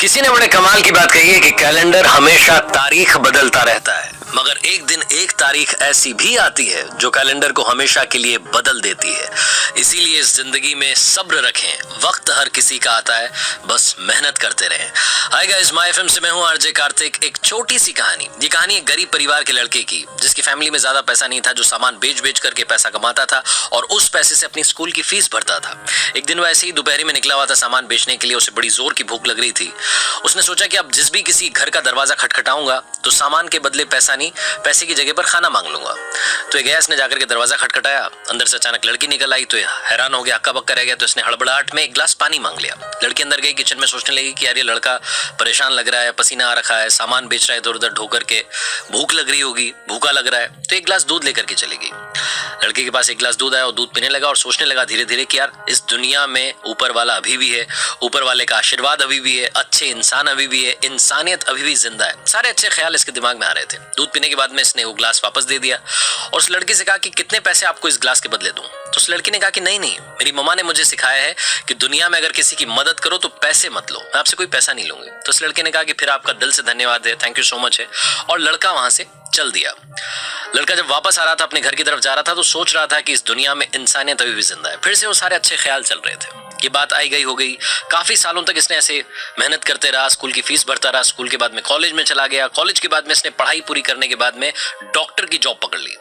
किसी ने बड़े कमाल की बात कही है कि कैलेंडर हमेशा तारीख बदलता रहता है, मगर एक दिन एक तारीख ऐसी भी आती है जो कैलेंडर को हमेशा के लिए बदल देती है। इसीलिए इस जिंदगी में सब्र रखें, वक्त हर किसी का आता है, बस मेहनत करते रहें। हाय गाइस, माय एफएम से मैं हूं आरजे कार्तिक। एक छोटी सी कहानी। ये कहानी एक गरीब परिवार के लड़के की, जिसकी फैमिली में ज्यादा पैसा नहीं था, जो सामान बेच बेच करके पैसा कमाता था और उस पैसे से अपनी स्कूल की फीस भरता था। एक दिन वो ऐसे ही दोपहर में निकला हुआ था सामान बेचने के लिए। उसे बड़ी जोर की भूख लग रही थी। उसने सोचा कि अब जिस भी किसी घर का दरवाजा खटखटाऊंगा तो सामान के बदले पैसा नहीं, पैसे की जगह पर खाना मांग लूंगा। तो ये गया, इसने जाकर के दरवाजा खटखटाया। अंदर से अचानक लड़की निकल आई तो हैरान हो गया, हक्का बक्का रह गया। तो इसने हड़बड़ाहट में एक गिलास पानी मांग लिया। लड़की अंदर गई, किचन में सोचने लगी कि यार ये लड़का परेशान लग रहा है, पसीना आ रखा है, सामान बेच रहा है इधर उधर ढो करके, भूख लग रही होगी, भूखा लग रहा है। तो एक गिलास दूध लेकर के चली गई। लड़के के पास एक गिलास दूध आया और दूध पीने लगा और सोचने लगा धीरे धीरे कि यार इस दुनिया में ऊपर वाला अभी भी है, ऊपर वाले का आशीर्वाद अभी भी है, अच्छे इंसान अभी भी है, इंसानियत अभी भी जिंदा है। सारे अच्छे ख्याल इसके दिमाग में आ रहे थे। दूध पीने के बाद में इसने वो गिलास वापस दे दिया और उस लड़की से कहा कि कितने पैसे आपको इस गिलास के बदले दूं। तो उस लड़की ने कहा कि नहीं, मेरी मम्मा ने मुझे सिखाया है कि दुनिया में अगर किसी की मदद करो तो पैसे मत लो, मैं आपसे कोई पैसा नहीं लूंगी। तो उस लड़के ने कहा कि फिर आपका दिल से धन्यवाद है, थैंक यू सो मच है, और लड़का वहां से चल दिया। लड़का जब वापस आ रहा था, अपने घर की तरफ जा रहा था, तो सोच रहा था कि इस दुनिया में इंसानियत अभी भी जिंदा है। फिर से वो सारे अच्छे ख्याल चल रहे थे। ये बात आई गई हो गई। काफी सालों तक इसने ऐसे मेहनत करते रहा, स्कूल की फीस भरता रहा, स्कूल के बाद में कॉलेज में चला गया, कॉलेज के बाद में इसने पढ़ाई पूरी करने के बाद में डॉक्टर की जॉब पकड़ ली।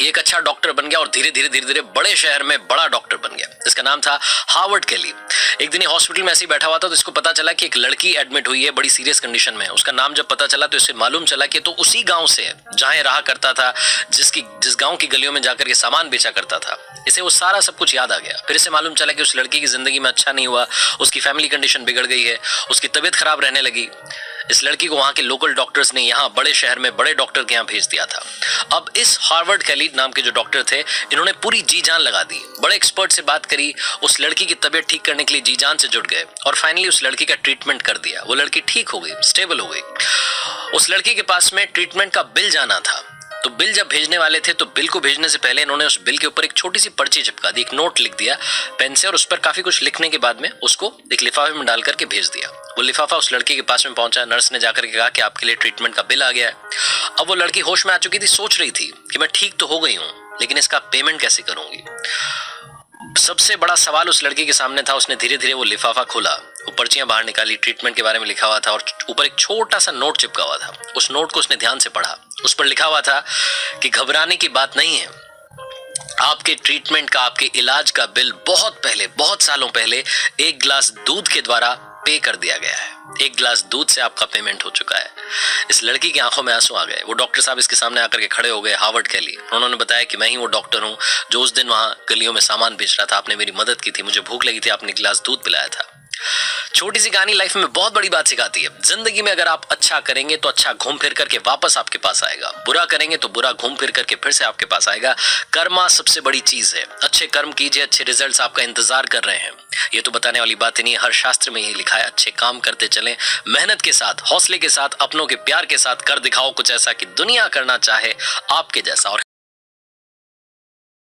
एक अच्छा डॉक्टर बन गया और धीरे धीरे बड़े शहर में बड़ा डॉक्टर बन गया। इसका नाम था हार्वर्ड केली। एक दिन हॉस्पिटल में ऐसे ही बैठा हुआ था तो इसको पता चला कि एक लड़की एडमिट हुई है, बड़ी सीरियस कंडीशन में। उसका नाम जब पता चला तो इसे मालूम चला कि तो उसी गांव से है जहां रहा करता था, जिस गांव की गलियों में जाकर के सामान बेचा करता था। इसे वो सारा सब कुछ याद आ गया। फिर इसे मालूम चला कि उस लड़की की जिंदगी में अच्छा नहीं हुआ, उसकी फैमिली कंडीशन बिगड़ गई है, उसकी तबीयत खराब रहने लगी। इस लड़की को वहां के लोकल डॉक्टर्स ने यहाँ बड़े शहर में बड़े डॉक्टर के यहाँ भेज दिया था। अब इस हार्वर्ड केली नाम के जो डॉक्टर थे, इन्होंने पूरी जी जान लगा दी, बड़े एक्सपर्ट से बात करी, उस लड़की की तबीयत ठीक करने के लिए जी जान से जुट गए और फाइनली उस लड़की का ट्रीटमेंट कर दिया। वो लड़की ठीक हो गई, स्टेबल हो गई। उस लड़की के पास में ट्रीटमेंट का बिल जाना था, तो बिल जब भेजने वाले थे तो बिल को भेजने से पहले इन्होंने उस बिल के ऊपर एक छोटी सी पर्ची चिपका दी, एक नोट लिख दिया पेन से, और उस पर काफी कुछ लिखने के बाद में उसको एक लिफाफे में डाल करके भेज दिया। वो लिफाफा उस लड़की के पास में पहुंचा। नर्स ने जाकर के कहा कि आपके लिए ट्रीटमेंट का बिल आ गया है। अब वो लड़की होश में आ चुकी थी, सोच रही थी कि मैं ठीक तो हो गई हूं, लेकिन इसका पेमेंट कैसे करूंगी। सबसे बड़ा सवाल उस लड़की के सामने था। उसने धीरे धीरे वो लिफाफा खोला, वो पर्चियां बाहर निकाली, ट्रीटमेंट के बारे में लिखा हुआ था और ऊपर एक छोटा सा नोट चिपका हुआ था। उस नोट को उसने ध्यान से पढ़ा। उस पर लिखा हुआ था कि घबराने की बात नहीं है, आपके ट्रीटमेंट का, आपके इलाज का बिल बहुत पहले, बहुत सालों पहले एक गिलास दूध के द्वारा पे कर दिया गया है। एक गिलास दूध से आपका पेमेंट हो चुका है। इस लड़की की आंखों में आंसू आ गए। वो डॉक्टर साहब इसके सामने आकर के खड़े हो गए, हार्वर्ड केली। उन्होंने बताया कि मैं ही वो डॉक्टर हूं जो उस दिन वहां गलियों में सामान बेच रहा था, आपने मेरी मदद की थी, मुझे भूख लगी थी, आपने गिलास दूध पिलाया था। छोटी सी कहानी लाइफ में बहुत बड़ी बात सिखाती है। जिंदगी में अगर आप अच्छा करेंगे तो अच्छा घूम फिर करके वापस आपके पास आएगा, बुरा करेंगे तो बुरा घूम फिर करके फिर से आपके पास आएगा। कर्मा सबसे बड़ी चीज है। अच्छे कर्म कीजिए, अच्छे रिजल्ट्स आपका इंतजार कर रहे हैं। ये तो बताने वाली बात ही नहीं है, हर शास्त्र में यही लिखा है। अच्छे काम करते चलें, मेहनत के साथ, हौसले के साथ, अपनों के प्यार के साथ कर दिखाओ कुछ ऐसा कि दुनिया करना चाहे आपके जैसा। और